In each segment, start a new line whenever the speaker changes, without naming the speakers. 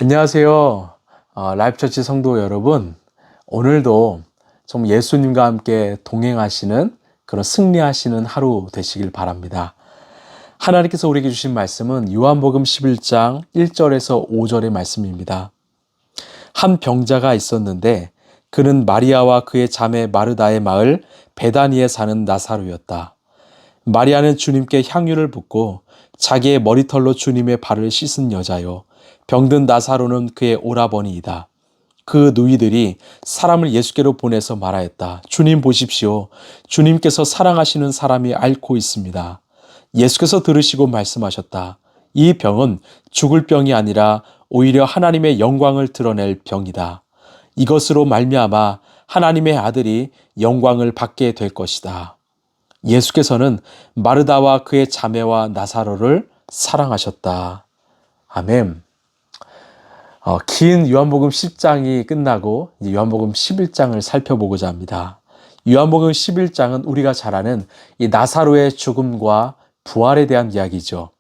안녕하세요. 라이프처치 성도 여러분. 오늘도 좀 예수님과 함께 동행하시는 그런 승리하시는 하루 되시길 바랍니다. 하나님께서 우리에게 주신 말씀은 요한복음 11장 1절에서 5절의 말씀입니다. 한 병자가 있었는데 그는 마리아와 그의 자매 마르다의 마을 베다니에 사는 나사로였다. 마리아는 주님께 향유를 붓고 자기의 머리털로 주님의 발을 씻은 여자요. 병든 나사로는 그의 오라버니이다. 그 누이들이 사람을 예수께로 보내서 말하였다. 주님 보십시오. 주님께서 사랑하시는 사람이 앓고 있습니다. 예수께서 들으시고 말씀하셨다. 이 병은 죽을 병이 아니라 오히려 하나님의 영광을 드러낼 병이다. 이것으로 말미암아 하나님의 아들이 영광을 받게 될 것이다. 예수께서는 마르다와 그의 자매와 나사로를 사랑하셨다. 아멘. 긴 요한복음 10장이 끝나고 이제 요한복음 11장을 살펴보고자 합니다. 요한복음 11장은 우리가 잘 아는 이 나사로의 죽음과 부활에 대한 이야기죠.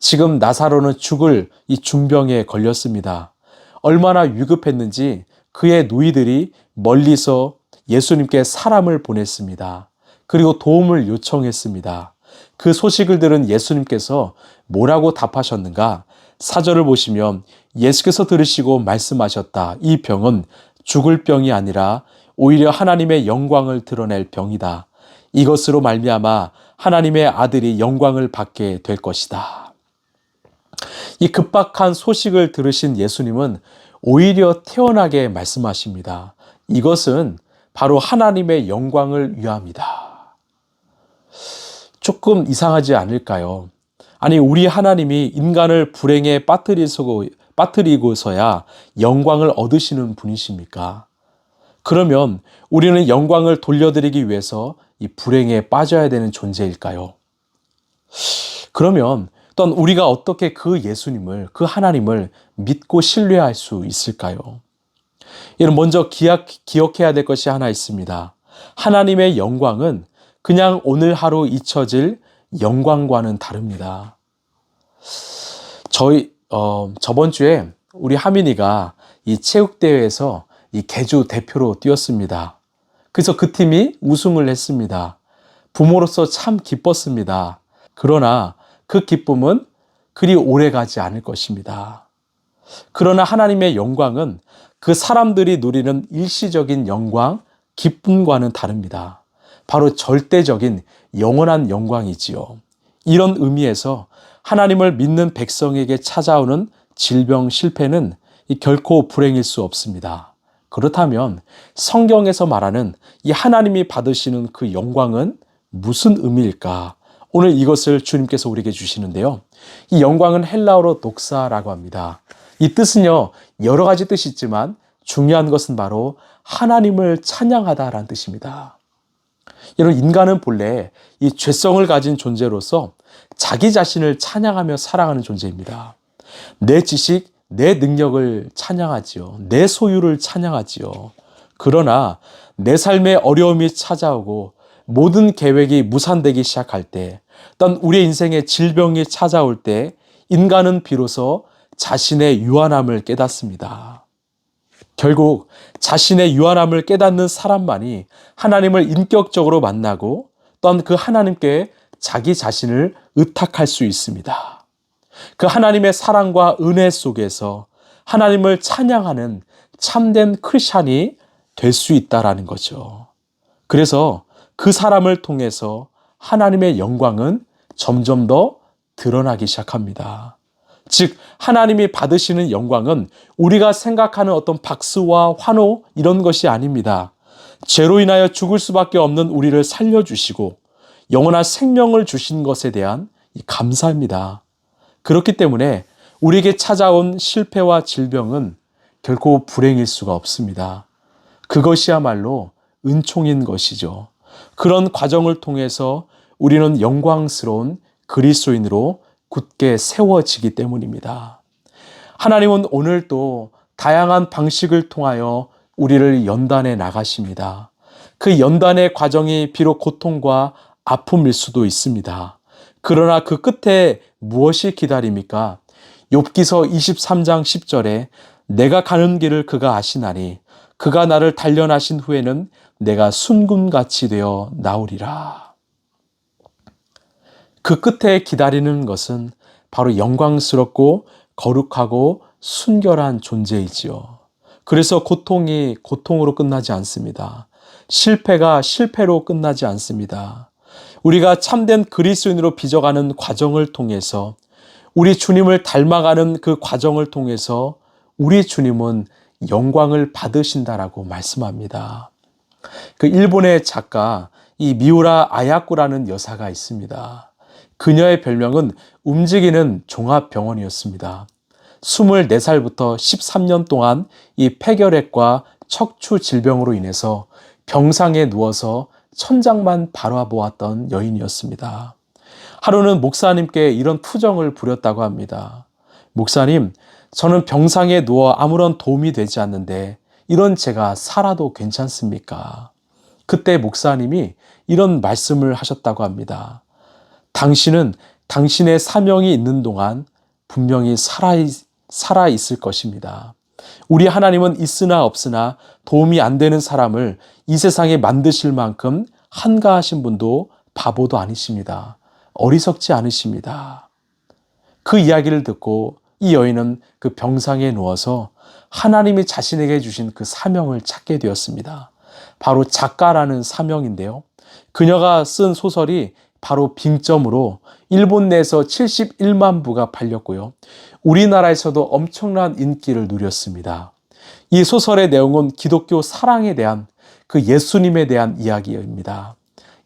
지금 나사로는 죽을 이 중병에 걸렸습니다. 얼마나 위급했는지 그의 누이들이 멀리서 예수님께 사람을 보냈습니다. 그리고 도움을 요청했습니다. 그 소식을 들은 예수님께서 뭐라고 답하셨는가? 4절을 보시면 예수께서 들으시고 말씀하셨다. 이 병은 죽을 병이 아니라 오히려 하나님의 영광을 드러낼 병이다. 이것으로 말미암아 하나님의 아들이 영광을 받게 될 것이다. 이 급박한 소식을 들으신 예수님은 오히려 태연하게 말씀하십니다. 이것은 바로 하나님의 영광을 위함이다. 조금 이상하지 않을까요? 아니, 우리 하나님이 인간을 불행에 빠뜨리고서야 영광을 얻으시는 분이십니까? 그러면 우리는 영광을 돌려드리기 위해서 이 불행에 빠져야 되는 존재일까요? 그러면 또 우리가 어떻게 그 예수님을, 그 하나님을 믿고 신뢰할 수 있을까요? 이는 먼저 기억해야 될 것이 하나 있습니다. 하나님의 영광은 그냥 오늘 하루 잊혀질 영광과는 다릅니다. 저번 주에 우리 하민이가 이 체육대회에서 이 개주 대표로 뛰었습니다. 그래서 그 팀이 우승을 했습니다. 부모로서 참 기뻤습니다. 그러나 그 기쁨은 그리 오래 가지 않을 것입니다. 그러나 하나님의 영광은 그 사람들이 누리는 일시적인 영광, 기쁨과는 다릅니다. 바로 절대적인 영원한 영광이지요. 이런 의미에서 하나님을 믿는 백성에게 찾아오는 질병, 실패는 결코 불행일 수 없습니다. 그렇다면 성경에서 말하는 이 하나님이 받으시는 그 영광은 무슨 의미일까? 오늘 이것을 주님께서 우리에게 주시는데요. 이 영광은 헬라어로 독사라고 합니다. 이 뜻은요, 여러 가지 뜻이 있지만 중요한 것은 바로 하나님을 찬양하다라는 뜻입니다. 이런 인간은 본래 이 죄성을 가진 존재로서 자기 자신을 찬양하며 살아가는 존재입니다. 내 지식, 내 능력을 찬양하지요. 내 소유를 찬양하지요. 그러나 내 삶에 어려움이 찾아오고 모든 계획이 무산되기 시작할 때, 또는 우리의 인생에 질병이 찾아올 때 인간은 비로소 자신의 유한함을 깨닫습니다. 결국 자신의 유한함을 깨닫는 사람만이 하나님을 인격적으로 만나고 또한 그 하나님께 자기 자신을 의탁할 수 있습니다. 그 하나님의 사랑과 은혜 속에서 하나님을 찬양하는 참된 크리스찬이 될 수 있다라는 거죠. 그래서 그 사람을 통해서 하나님의 영광은 점점 더 드러나기 시작합니다. 즉 하나님이 받으시는 영광은 우리가 생각하는 어떤 박수와 환호 이런 것이 아닙니다. 죄로 인하여 죽을 수밖에 없는 우리를 살려주시고 영원한 생명을 주신 것에 대한 감사입니다. 그렇기 때문에 우리에게 찾아온 실패와 질병은 결코 불행일 수가 없습니다. 그것이야말로 은총인 것이죠. 그런 과정을 통해서 우리는 영광스러운 그리스도인으로 굳게 세워지기 때문입니다. 하나님은 오늘도 다양한 방식을 통하여 우리를 연단해 나가십니다. 그 연단의 과정이 비록 고통과 아픔일 수도 있습니다. 그러나 그 끝에 무엇이 기다립니까? 욥기서 23장 10절에 내가 가는 길을 그가 아시나니 그가 나를 단련하신 후에는 내가 순금같이 되어 나오리라. 그 끝에 기다리는 것은 바로 영광스럽고 거룩하고 순결한 존재이지요. 그래서 고통이 고통으로 끝나지 않습니다. 실패가 실패로 끝나지 않습니다. 우리가 참된 그리스도인으로 빚어가는 과정을 통해서 우리 주님을 닮아가는 그 과정을 통해서 우리 주님은 영광을 받으신다라고 말씀합니다. 그 일본의 작가 이 미우라 아야코라는 여사가 있습니다. 그녀의 별명은 움직이는 종합병원이었습니다. 24살부터 13년 동안 이 폐결핵과 척추 질병으로 인해서 병상에 누워서 천장만 바라보았던 여인이었습니다. 하루는 목사님께 이런 투정을 부렸다고 합니다. 목사님, 저는 병상에 누워 아무런 도움이 되지 않는데 이런 제가 살아도 괜찮습니까? 그때 목사님이 이런 말씀을 하셨다고 합니다. 당신은 당신의 사명이 있는 동안 분명히 살아 있을 것입니다. 우리 하나님은 있으나 없으나 도움이 안 되는 사람을 이 세상에 만드실 만큼 한가하신 분도 바보도 아니십니다. 어리석지 않으십니다. 그 이야기를 듣고 이 여인은 그 병상에 누워서 하나님이 자신에게 주신 그 사명을 찾게 되었습니다. 바로 작가라는 사명인데요. 그녀가 쓴 소설이 바로 빙점으로 일본 내에서 71만 부가 팔렸고요. 우리나라에서도 엄청난 인기를 누렸습니다. 이 소설의 내용은 기독교 사랑에 대한 그 예수님에 대한 이야기입니다.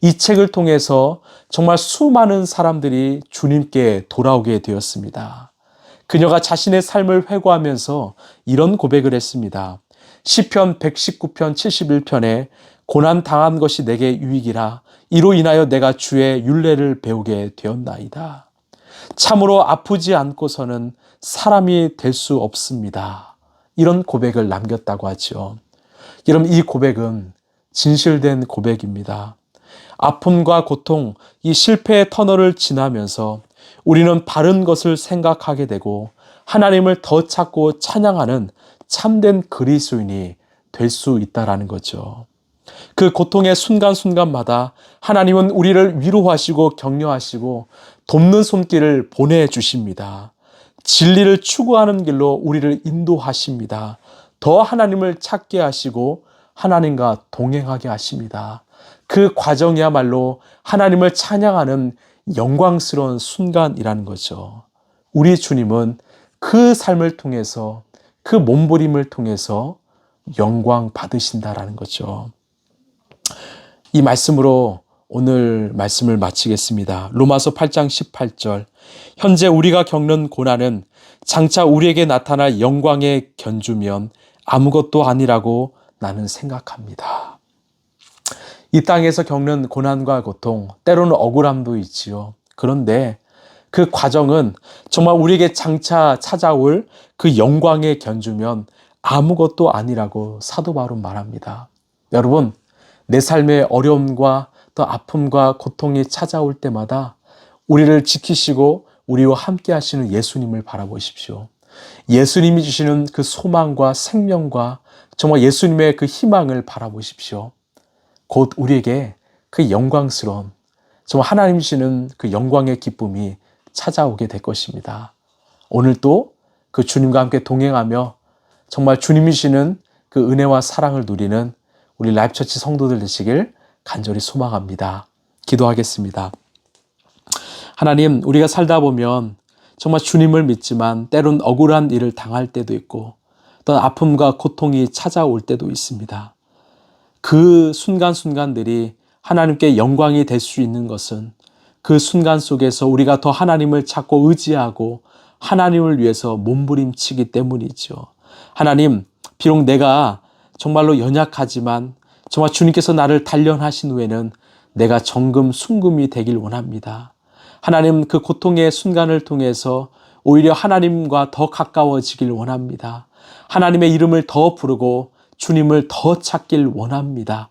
이 책을 통해서 정말 수많은 사람들이 주님께 돌아오게 되었습니다. 그녀가 자신의 삶을 회고하면서 이런 고백을 했습니다. 시편 119편 71편에 고난 당한 것이 내게 유익이라 이로 인하여 내가 주의 율례를 배우게 되었나이다. 참으로 아프지 않고서는 사람이 될 수 없습니다. 이런 고백을 남겼다고 하죠. 여러분, 이 고백은 진실된 고백입니다. 아픔과 고통, 이 실패의 터널을 지나면서 우리는 바른 것을 생각하게 되고 하나님을 더 찾고 찬양하는 참된 그리스도인이 될 수 있다라는 거죠. 그 고통의 순간순간마다 하나님은 우리를 위로하시고 격려하시고 돕는 손길을 보내주십니다. 진리를 추구하는 길로 우리를 인도하십니다. 더 하나님을 찾게 하시고 하나님과 동행하게 하십니다. 그 과정이야말로 하나님을 찬양하는 영광스러운 순간이라는 거죠. 우리 주님은 그 삶을 통해서 그 몸부림을 통해서 영광 받으신다라는 거죠. 이 말씀으로 오늘 말씀을 마치겠습니다. 로마서 8장 18절. 현재 우리가 겪는 고난은 장차 우리에게 나타날 영광의 견주면 아무것도 아니라고 나는 생각합니다. 이 땅에서 겪는 고난과 고통, 때로는 억울함도 있지요. 그런데 그 과정은 정말 우리에게 장차 찾아올 그 영광의 견주면 아무것도 아니라고 사도 바울은 말합니다. 여러분, 내 삶의 어려움과 또 아픔과 고통이 찾아올 때마다 우리를 지키시고 우리와 함께 하시는 예수님을 바라보십시오. 예수님이 주시는 그 소망과 생명과 정말 예수님의 그 희망을 바라보십시오. 곧 우리에게 그 영광스러운 정말 하나님 주시는 그 영광의 기쁨이 찾아오게 될 것입니다. 오늘도 그 주님과 함께 동행하며 정말 주님이 주시는 그 은혜와 사랑을 누리는 우리 라이프처치 성도들 되시길 간절히 소망합니다. 기도하겠습니다. 하나님, 우리가 살다 보면 정말 주님을 믿지만 때론 억울한 일을 당할 때도 있고 또 아픔과 고통이 찾아올 때도 있습니다. 그 순간순간들이 하나님께 영광이 될 수 있는 것은 그 순간 속에서 우리가 더 하나님을 찾고 의지하고 하나님을 위해서 몸부림치기 때문이죠. 하나님, 비록 내가 정말로 연약하지만 정말 주님께서 나를 단련하신 후에는 내가 정금 순금이 되길 원합니다. 하나님, 그 고통의 순간을 통해서 오히려 하나님과 더 가까워지길 원합니다. 하나님의 이름을 더 부르고 주님을 더 찾길 원합니다.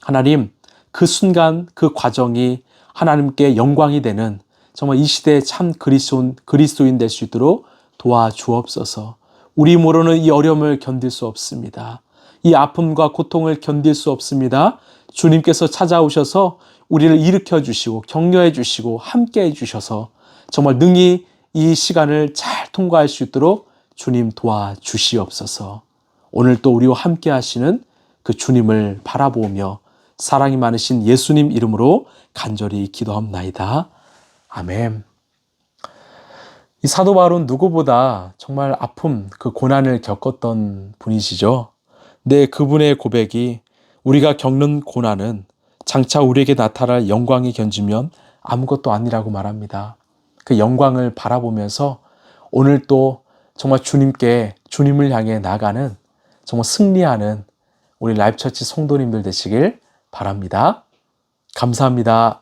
하나님, 그 순간 그 과정이 하나님께 영광이 되는 정말 이 시대의 참 그리스도인 될 수 있도록 도와주옵소서. 우리 모르는 이 어려움을 견딜 수 없습니다. 이 아픔과 고통을 견딜 수 없습니다. 주님께서 찾아오셔서 우리를 일으켜 주시고 격려해 주시고 함께 해 주셔서 정말 능히 이 시간을 잘 통과할 수 있도록 주님 도와주시옵소서. 오늘 또 우리와 함께 하시는 그 주님을 바라보며 사랑이 많으신 예수님 이름으로 간절히 기도합나이다. 아멘. 이 사도 바울은 누구보다 정말 아픔, 그 고난을 겪었던 분이시죠. 네, 그분의 고백이 우리가 겪는 고난은 장차 우리에게 나타날 영광이 견지면 아무것도 아니라고 말합니다. 그 영광을 바라보면서 오늘 또 정말 주님을 향해 나가는 정말 승리하는 우리 라이프처치 성도님들 되시길 바랍니다. 감사합니다.